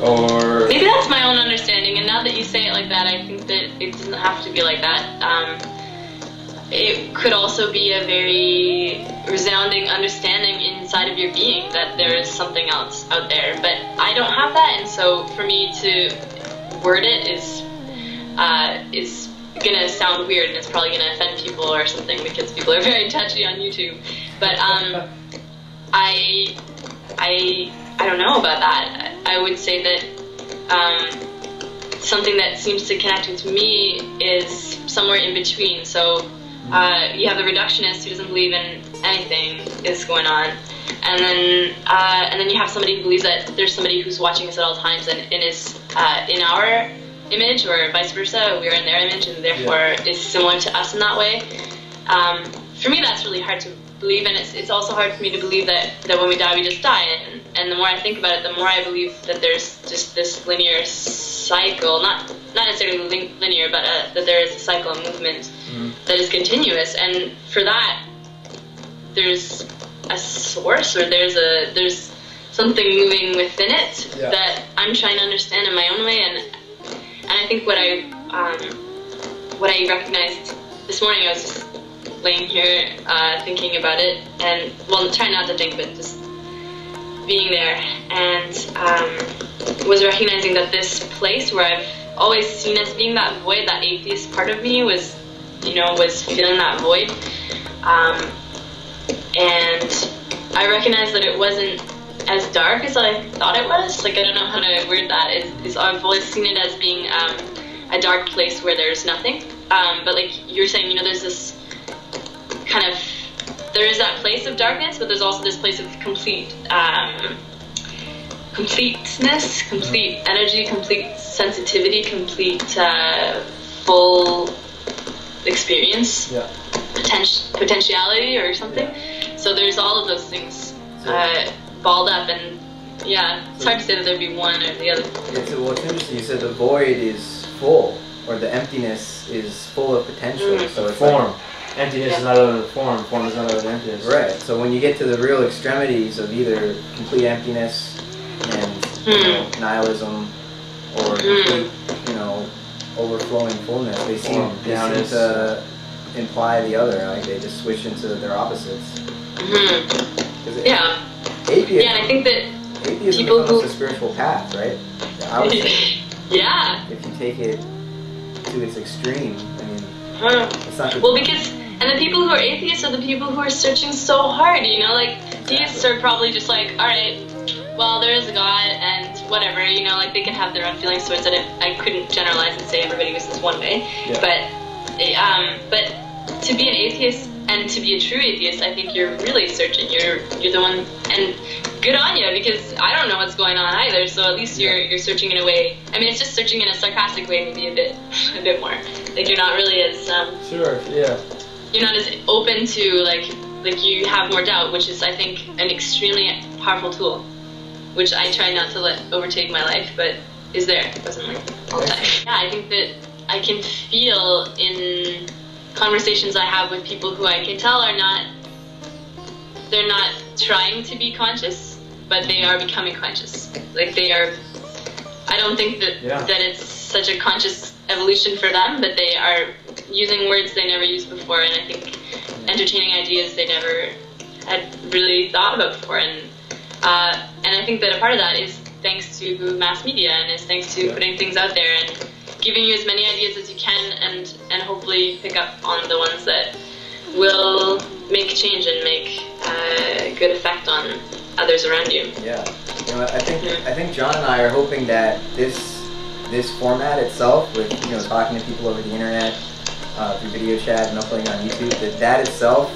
Or maybe that's my own understanding, and now that you say it like that, I think that it doesn't have to be like that. It could also be a very resounding understanding inside of your being that there is something else out there, but I don't have that, and so for me to word it is gonna sound weird, and it's probably gonna offend people or something because people are very touchy on YouTube. But I don't know about that. I would say that something that seems to connect with me is somewhere in between. So you have the reductionist who doesn't believe in anything is going on, and then you have somebody who believes that there's somebody who's watching us at all times and is in our image, or vice versa, we're in their image and therefore is similar to us in that way. For me, that's really hard to believe, and it's also hard for me to believe that when we die, we just die. And the more I think about it, the more I believe that there's just this linear cycle, not necessarily linear, but that there is a cycle of movement that is continuous. And for that, there's a source, or there's something moving within it that I'm trying to understand in my own way. And I think what I recognized this morning, I was just laying here thinking about it, and well, trying not to think, but just being there, and was recognizing that this place where I've always seen as being that void, that atheist part of me was feeling that void, and I recognized that it wasn't as dark as I thought it was. Like, I don't know how to word that. I've always seen it as being a dark place where there's nothing. But like you're saying, there's this kind of, there is that place of darkness, but there's also this place of complete completeness, complete energy, complete sensitivity, complete full experience, potentiality or something. So there's all of those things balled up, and it's hard to say that there'd be one or the other. Well, it's interesting. You said the void is full, or the emptiness is full of potential. So it's form. Emptiness is not other than form. Form is not other than emptiness. Right. So when you get to the real extremities of either complete emptiness and nihilism, or complete, overflowing fullness, they seem to imply the other. Like they just switch into their opposites. Atheism, and I think that atheism becomes a spiritual path, right? I would say. If you take it to its extreme, I mean, it's not. And the people who are atheists are the people who are searching so hard. Like theists are probably just like, all right, well, there is a God and whatever. Like they can have their own feelings towards it. I couldn't generalize and say everybody was this one way, but to be an atheist and to be a true atheist, I think you're really searching. You're the one, and good on you, because I don't know what's going on either. So at least you're searching in a way. I mean, it's just searching in a sarcastic way, maybe a bit more. Like you're not really as you're not as open to like you have more doubt, which is, I think, an extremely powerful tool, which I try not to let overtake my life, but is there. It wasn't like all the time. I think that I can feel in conversations I have with people who I can tell they're not trying to be conscious, but they are becoming conscious. Like they are, I don't think that it's such a conscious evolution for them, but they are using words they never used before, and I think entertaining ideas they never had really thought about before, and I think that a part of that is thanks to mass media, and is thanks to putting things out there and giving you as many ideas as you can, and hopefully pick up on the ones that will make change and make a good effect on others around you. Yeah, I think John and I are hoping that this format itself, with talking to people over the internet, through video chat and uploading on YouTube, that itself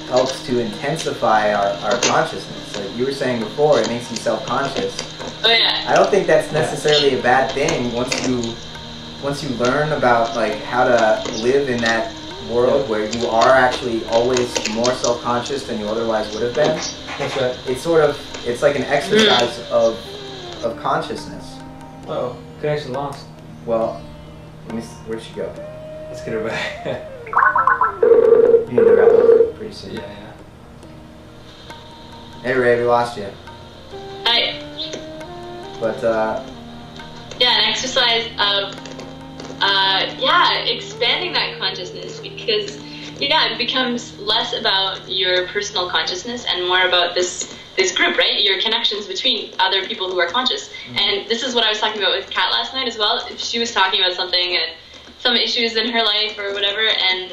helps to intensify our consciousness. Like you were saying before, it makes you self-conscious. Oh yeah. I don't think that's necessarily a bad thing once you learn about like how to live in that world where you are actually always more self-conscious than you otherwise would have been. That's right. It's like an exercise of consciousness. Uh-oh, connection lost. Well, where'd she go? Let's get her back. You need to wrap up pretty soon. Yeah. Hey Ray, we lost you. Hi. But yeah, an exercise of expanding that consciousness, because it becomes less about your personal consciousness and more about this group, right? Your connections between other people who are conscious. And this is what I was talking about with Kat last night as well. She was talking about something and some issues in her life or whatever, and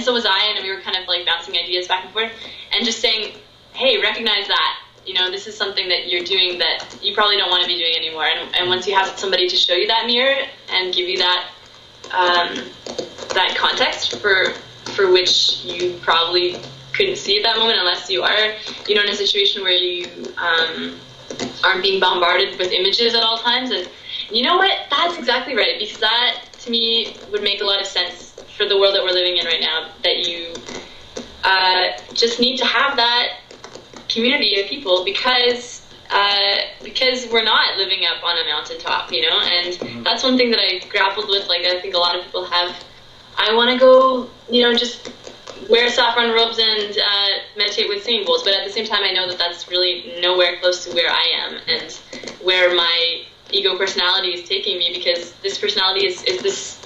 so was I, and we were kind of like bouncing ideas back and forth, and just saying, hey, recognize that. You know, this is something that you're doing that you probably don't want to be doing anymore. And once you have somebody to show you that mirror and give you that that context for which you probably couldn't see at that moment unless you are, you know, in a situation where you aren't being bombarded with images at all times. And you know what? That's exactly right, because that, to me, would make a lot of sense for the world that we're living in right now, that you just need to have that community of people because we're not living up on a mountaintop, you know, and that's one thing that I grappled with. Like, I think a lot of people have, I want to go, you know, just wear saffron robes and meditate with singing bowls, but at the same time I know that that's really nowhere close to where I am and where my ego personality is taking me, because this personality is this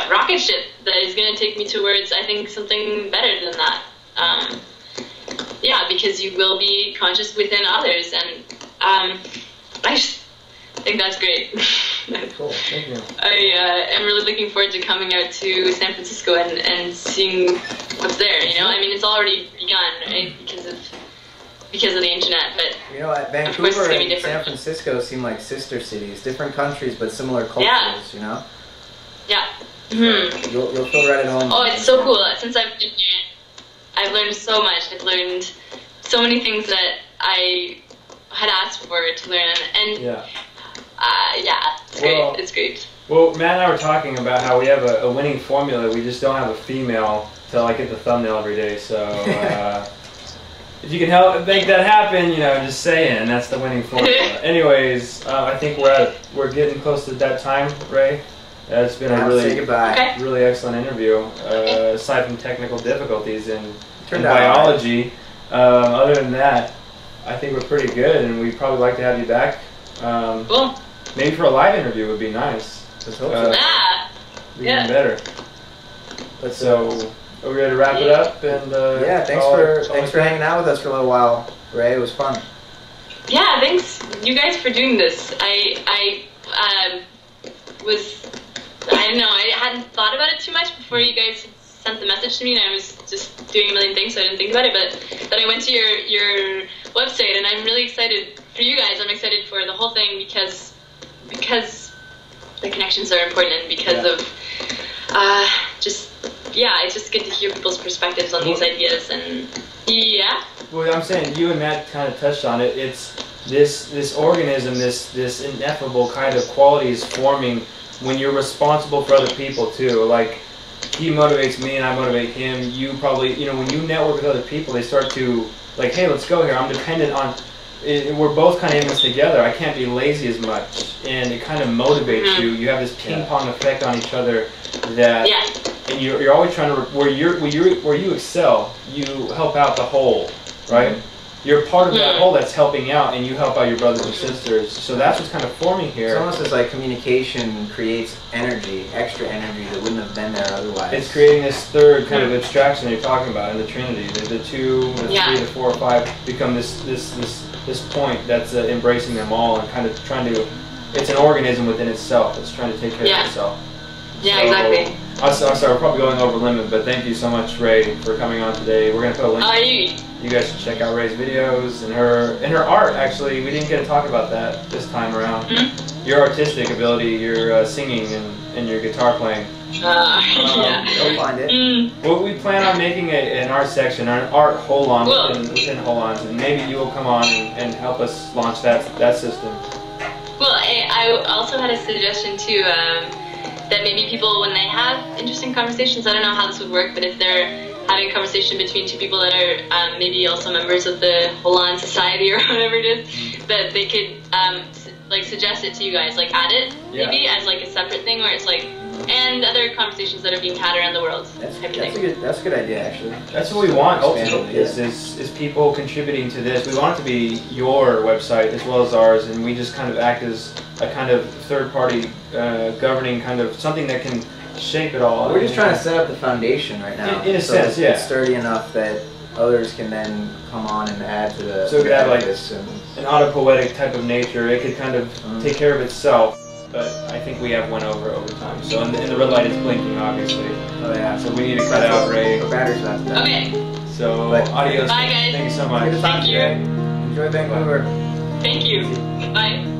rocket ship that is going to take me towards, I think, something better than that. Because you will be conscious within others, and I just think that's great. Cool, thank you. I am really looking forward to coming out to San Francisco and seeing what's there, you know? I mean, it's already begun, right, because of the internet, but you know, Vancouver and San Francisco seem like sister cities, different countries but similar cultures, you know? Yeah. So you'll feel right at home. Oh, it's so cool. Since I've been here, I've learned so much. I've learned so many things that I had asked for to learn, and it's great. It's great. Well, Matt and I were talking about how we have a winning formula. We just don't have a female to like get the thumbnail every day. So if you can help make that happen, you know, just say it, and that's the winning formula. Anyways, I think we're getting close to that time, Ray. It's been a really excellent interview. Aside from technical difficulties in biology, other than that, I think we're pretty good, and we'd probably like to have you back. Cool. Maybe for a live interview would be nice. Let's hope so. Even better. So, are we ready to wrap it up? And thanks for hanging out with us for a little while, Ray. It was fun. Yeah, thanks you guys for doing this. I don't know, I hadn't thought about it too much before you guys sent the message to me, and I was just doing a million things, so I didn't think about it, but then I went to your website, and I'm really excited for you guys. I'm excited for the whole thing because the connections are important, and because of it's just good to hear people's perspectives on these ideas, and Well, I'm saying, you and Matt kind of touched on it. It's this organism, this ineffable kind of quality is forming when you're responsible for other people too. Like, he motivates me and I motivate him. You probably, you know, when you network with other people, they start to, like, hey, let's go here. I'm dependent on, we're both kind of in this together. I can't be lazy as much. And it kind of motivates you. You have this ping pong effect on each other that, and you're always trying to, where you excel, you help out the whole, right? You're part of that whole that's helping out, and you help out your brothers and sisters. So that's what's kind of forming here. It's almost as like communication creates energy, extra energy that wouldn't have been there otherwise. It's creating this third kind of abstraction that you're talking about in the Trinity. The two, the three, the 4 or 5 become this point that's embracing them all and kind of trying to. It's an organism within itself. It's trying to take care of itself. Yeah, exactly. I'm sorry, we're probably going over limit, but thank you so much, Ray, for coming on today. We're gonna put a link. You guys should check out Ray's videos and her art. Actually, we didn't get to talk about that this time around. Your artistic ability, your singing and your guitar playing. You'll find it. Well, we plan on making an art section, or an art hold-on within hold-ons, and maybe you will come on and help us launch that system. Well, I also had a suggestion too. That maybe people, when they have interesting conversations, I don't know how this would work, but if they're having a conversation between two people that are maybe also members of the Holland Society or whatever it is, that they could like suggest it to you guys, like add it maybe as like a separate thing where it's like, and other conversations that are being had around the world. That's a good idea, actually. That's what we want ultimately, is people contributing to this. We want it to be your website as well as ours, and we just kind of act as a kind of third-party governing kind of something that can shape it all. We're just trying to set up the foundation right now. In a sense, yeah. It's sturdy enough that others can then come on and add to the. So it could have like this an autopoetic type of nature. It could kind of take care of itself. But I think we have won over time. So and the red light is blinking, obviously. Oh yeah. So we need to cut out Ray. The battery's about to die. Okay. So adios. Bye guys. Thank you so much. Good to talk to you. Thank you. Enjoy Vancouver. Thank you. Bye.